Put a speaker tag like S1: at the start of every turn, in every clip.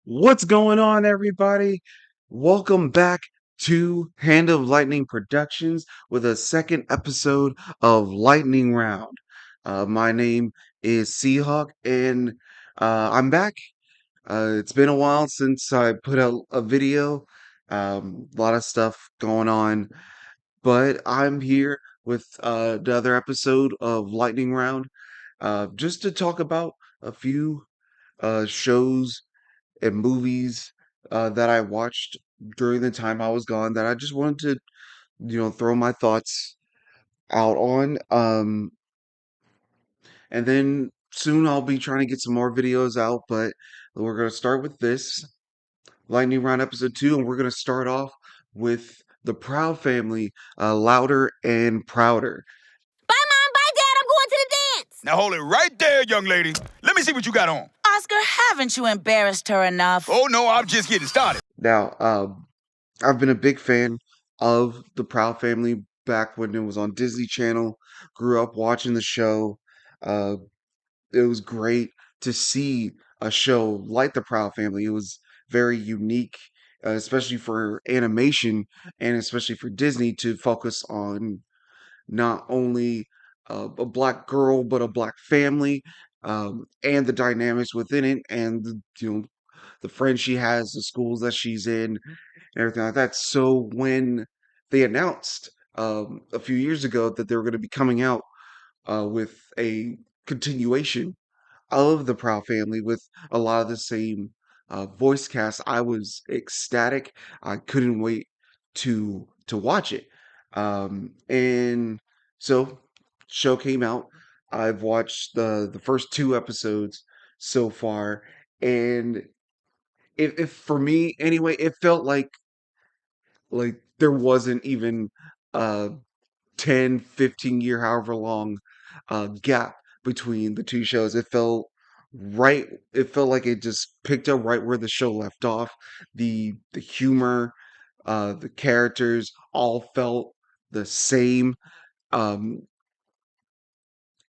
S1: What's going on, everybody? Welcome back to Hand of Lightning Productions with a second episode of Lightning Round. My name is Seahawk, and I'm back. It's been a while since I put out a video. A lot of stuff going on, but I'm here with another episode of Lightning Round, just to talk about a few shows and movies that I watched during the time I was gone that I just wanted to, throw my thoughts out on. And then soon I'll be trying to get some more videos out, but we're going to start with this Lightning Round episode 2, and we're going to start off with the Proud family, Louder and Prouder.
S2: Bye, Mom. Bye, Dad. I'm going to the dance.
S3: Now hold it right there, young lady. Let me see what you got on.
S2: Oscar, haven't you embarrassed her enough?
S3: Oh, no, I'm just getting started.
S1: Now, I've been a big fan of the Proud Family back when it was on Disney Channel. Grew up watching the show. Uh, it was great to see a show like the Proud Family. It was very unique, especially for animation and especially for Disney to focus on not only a black girl but a black family, and the dynamics within it, and the friends she has, the schools that she's in, and everything like that. So when they announced a few years ago that they were going to be coming out with a continuation of the Proud Family with a lot of the same voice cast, I was ecstatic. I couldn't wait to watch it. And so show came out. I've watched the first two episodes so far, and if for me anyway, it felt like there wasn't even a 10, 15 year, however long gap between the two shows. Right it felt like it just picked up right where the show left off. The humor, the characters all felt the same. Um,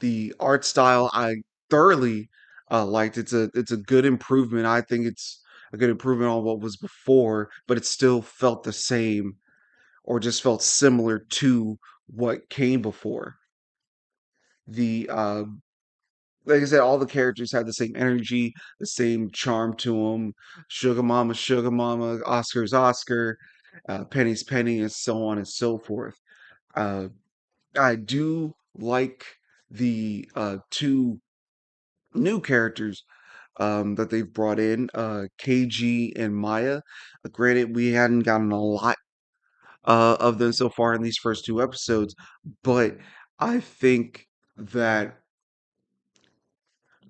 S1: the art style I thoroughly liked. It's a good improvement. I think it's a good improvement on what was before, but it still felt the same or just felt similar to what came before. The Like I said, all the characters had the same energy, the same charm to them. Sugar Mama, Oscar's Oscar, Penny's Penny, and so on and so forth. Uh, I do like the two new characters that they've brought in, KG and Maya. Granted, we hadn't gotten a lot of them so far in these first two episodes, but I think that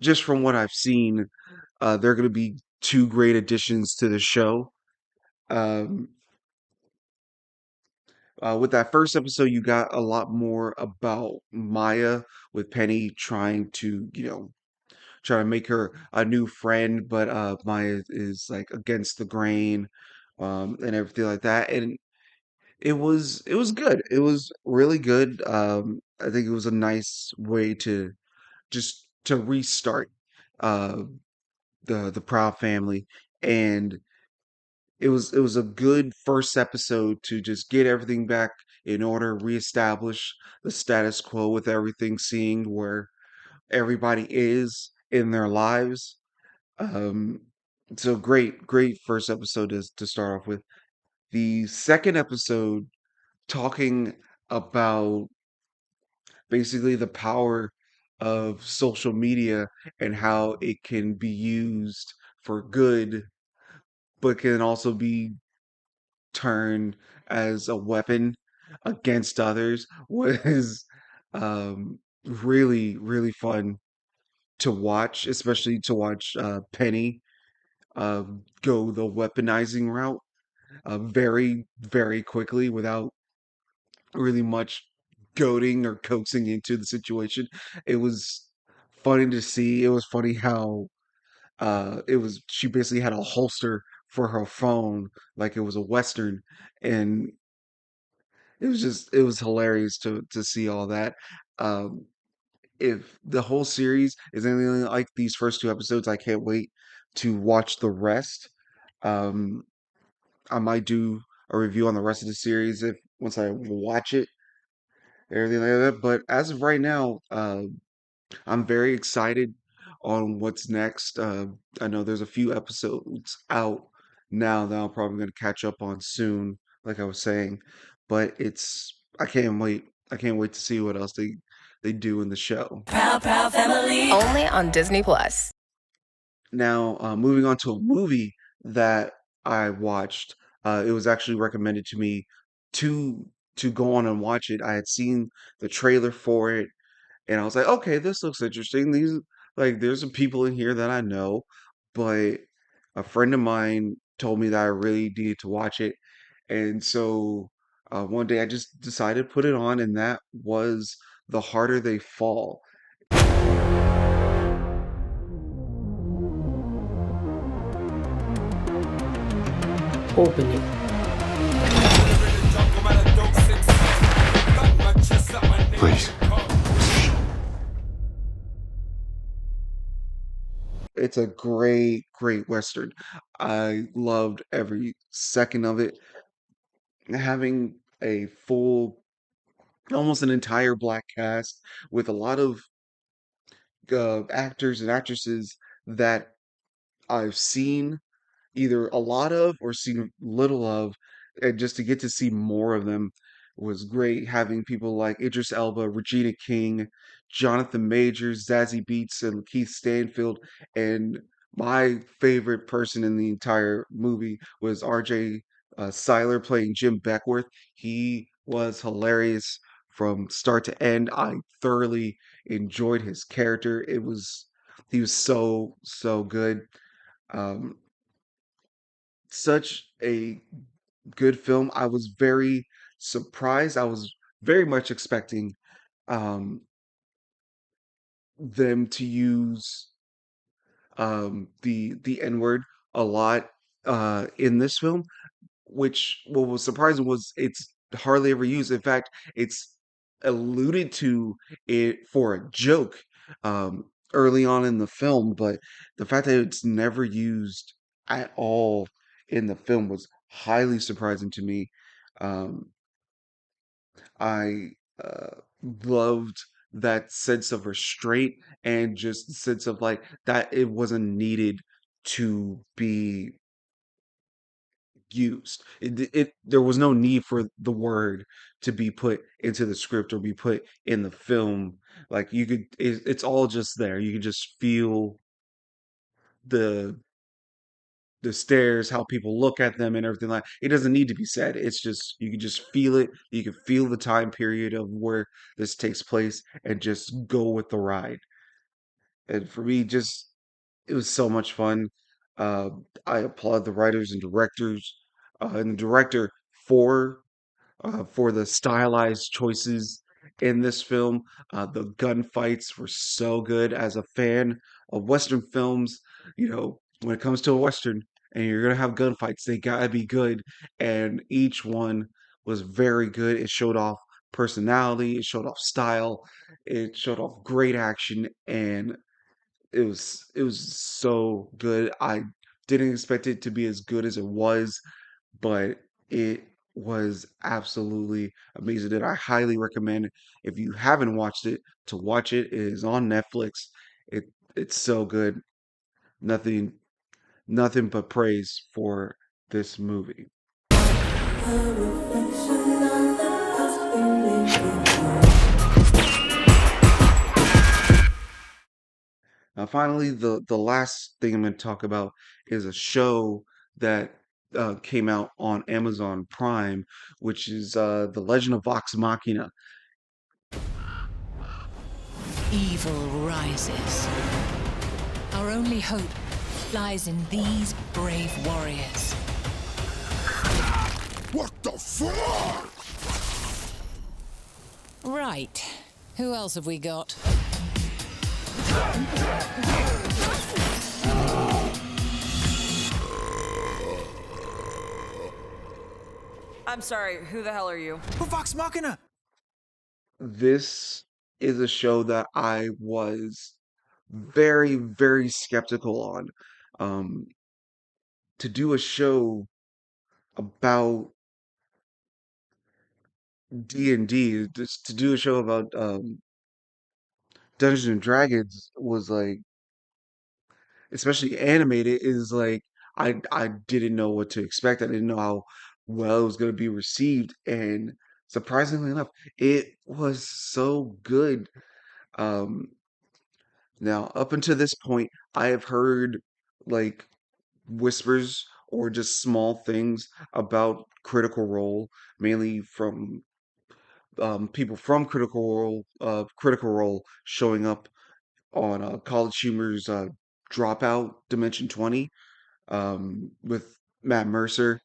S1: just from what I've seen, they're going to be two great additions to the show. Um, with that first episode, you got a lot more about Maya with Penny trying to, try to make her a new friend, but Maya is like against the grain, and everything like that. And it was good. It was really good. I think it was a nice way to just to restart uh, the Proud family, and it was a good first episode to just get everything back in order, reestablish the status quo with everything, seeing where everybody is in their lives. Um, so great first episode to start off with. The second episode talking about basically the power of social media and how it can be used for good, but can also be turned as a weapon against others was really fun to watch, especially to watch Penny go the weaponizing route very quickly without really much goading or coaxing into the situation. It was funny to see. It was funny how she basically had a holster for her phone like it was a western, and it was hilarious to see all that. Um if the whole series is anything like these first two episodes, I can't wait to watch the rest. Um, I might do a review on the rest of the series if once I watch it, everything like that. But as of right now, I'm very excited on what's next. I know there's a few episodes out now that I'm probably going to catch up on soon, like I was saying. But I can't wait. I can't wait to see what else they do in the show.
S2: Proud, proud family.
S4: Only on Disney Plus.
S1: Now, moving on to a movie that I watched, it was actually recommended to me to to go on and watch it. I had seen the trailer for it, and I was like, okay, this looks interesting. These like there's some people in here that I know, but a friend of mine told me that I really needed to watch it, and so one day I just decided to put it on, and that was The Harder They Fall.
S5: Opening.
S6: Please.
S1: It's a great, great Western. I loved every second of it. Having a full, almost an entire black cast with a lot of actors and actresses that I've seen either a lot of or seen little of, and just to get to see more of them was great. Having people like Idris Elba, Regina King, Jonathan Majors, Zazie Beetz, and Keith Stanfield, and my favorite person in the entire movie was R.J. Seiler playing Jim Beckworth. He was hilarious from start to end. I thoroughly enjoyed his character. He was so good. Um, Such a good film. I was very surprised. I was very much expecting um, them to use the N word a lot in this film, which what was surprising was it's hardly ever used. In fact, it's alluded to it for a joke early on in the film, but the fact that it's never used at all in the film was highly surprising to me. Um, I loved that sense of restraint and just the sense of like that it wasn't needed to be used. There was no need for the word to be put into the script or be put in the film. Like it's all just there. You can just feel the the stares, how people look at them and everything like it doesn't need to be said. It's just you can just feel it. You can feel the time period of where this takes place and just go with the ride. And for me, just it was so much fun. Uh, I applaud the writers and directors and the director for for the stylized choices in this film. The gunfights were so good. As a fan of Western films, when it comes to a Western and you're gonna have gunfights, they gotta be good. And each one was very good. It showed off personality, it showed off style, it showed off great action, and it was so good. I didn't expect it to be as good as it was, but it was absolutely amazing. And I highly recommend if you haven't watched it to watch it. It is on Netflix. It it's so good. Nothing nothing but praise for this movie. Now, finally, the last thing I'm going to talk about is a show that came out on Amazon Prime, which is The Legend of Vox Machina.
S7: Evil rises. Our only hope lies in these brave warriors.
S6: What the fuck?
S7: Right. Who else have we got?
S8: I'm sorry, who the hell are you?
S3: Vox Machina.
S1: This is a show that I was very, very skeptical on. Um, to do a show about D&D, just to do a show about Dungeons and Dragons was like, especially animated, is like I didn't know what to expect. I didn't know how well it was going to be received, and surprisingly enough, it was so good. Um, Now, up until this point, I have heard like whispers or just small things about Critical Role, mainly from people from Critical Role showing up on College Humor's Dropout Dimension 20 with Matt Mercer.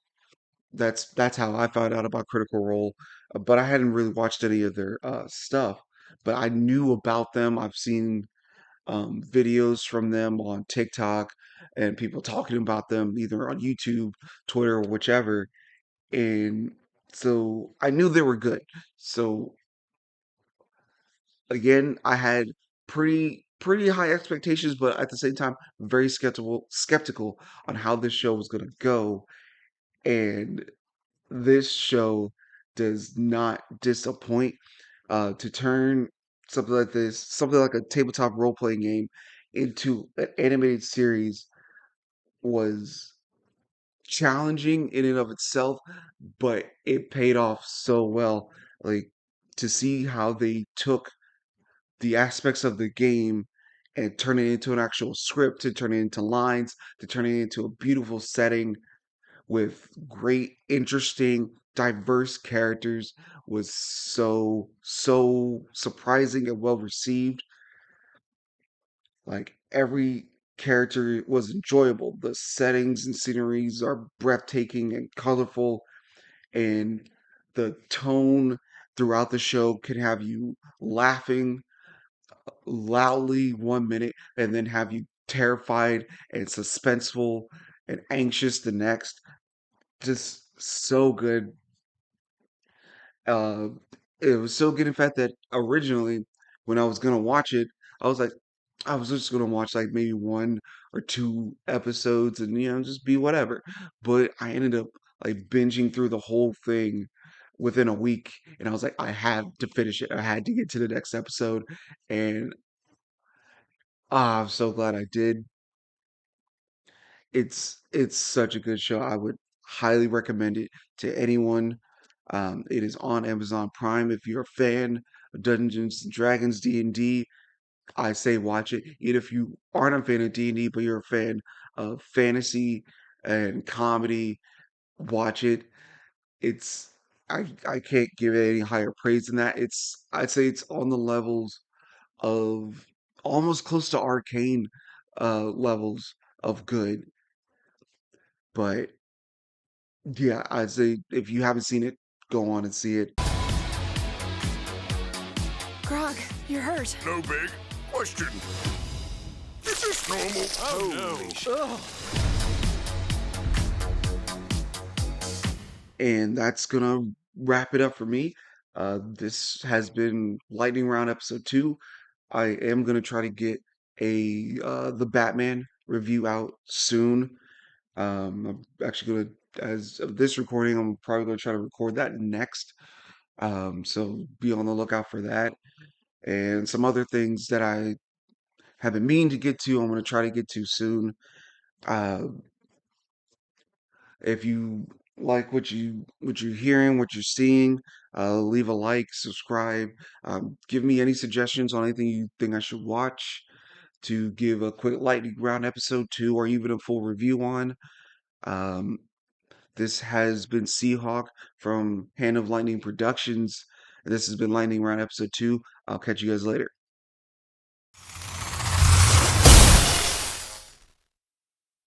S1: That's how I found out about Critical Role, but I hadn't really watched any of their stuff. But I knew about them. I've seen videos from them on TikTok and people talking about them either on YouTube, Twitter, or whichever. And so I knew they were good. So again, I had pretty high expectations, but at the same time, very skeptical on how this show was going to go. And this show does not disappoint. To turn something like a tabletop role playing game, into an animated series was challenging in and of itself, but it paid off so well. Like to see how they took the aspects of the game and turn it into an actual script, to turn it into lines, to turn it into a beautiful setting with great, interesting, diverse characters was so surprising and well received. Like every character was enjoyable. The settings and sceneries are breathtaking and colorful, and the tone throughout the show can have you laughing loudly 1 minute and then have you terrified and suspenseful and anxious the next. Just so good. Uh, it was so good, in fact, that originally when I was gonna watch it, I was like, I was just gonna watch like maybe 1 or 2 episodes and just be whatever. But I ended up like binging through the whole thing within a week, and I was like, I had to finish it. I had to get to the next episode, and I'm so glad I did. It's such a good show. I would highly recommend it to anyone. It is on Amazon Prime. If you're a fan of Dungeons and Dragons D&D, I say watch it. Even if you aren't a fan of D&D, but you're a fan of fantasy and comedy, watch it. It's I can't give it any higher praise than that. I'd say it's on the levels of almost close to Arcane levels of good. But yeah, I'd say if you haven't seen it, go on and see it.
S8: Grog, you're hurt.
S6: No big question. Is this normal? Oh no.
S1: And that's gonna wrap it up for me. This has been Lightning Round episode 2. I am gonna try to get a the Batman review out soon. I'm actually gonna, as of this recording, I'm probably gonna try to record that next. So be on the lookout for that. And some other things that I have been meaning to get to, I'm gonna try to get to soon. Uh, If you like what you're hearing, what you're seeing, leave a like, subscribe. Give me any suggestions on anything you think I should watch to give a quick lightning round episode to, or even a full review on. Um, this has been Seahawk from Hand of Lightning Productions. And this has been Lightning Round episode 2. I'll catch you guys later.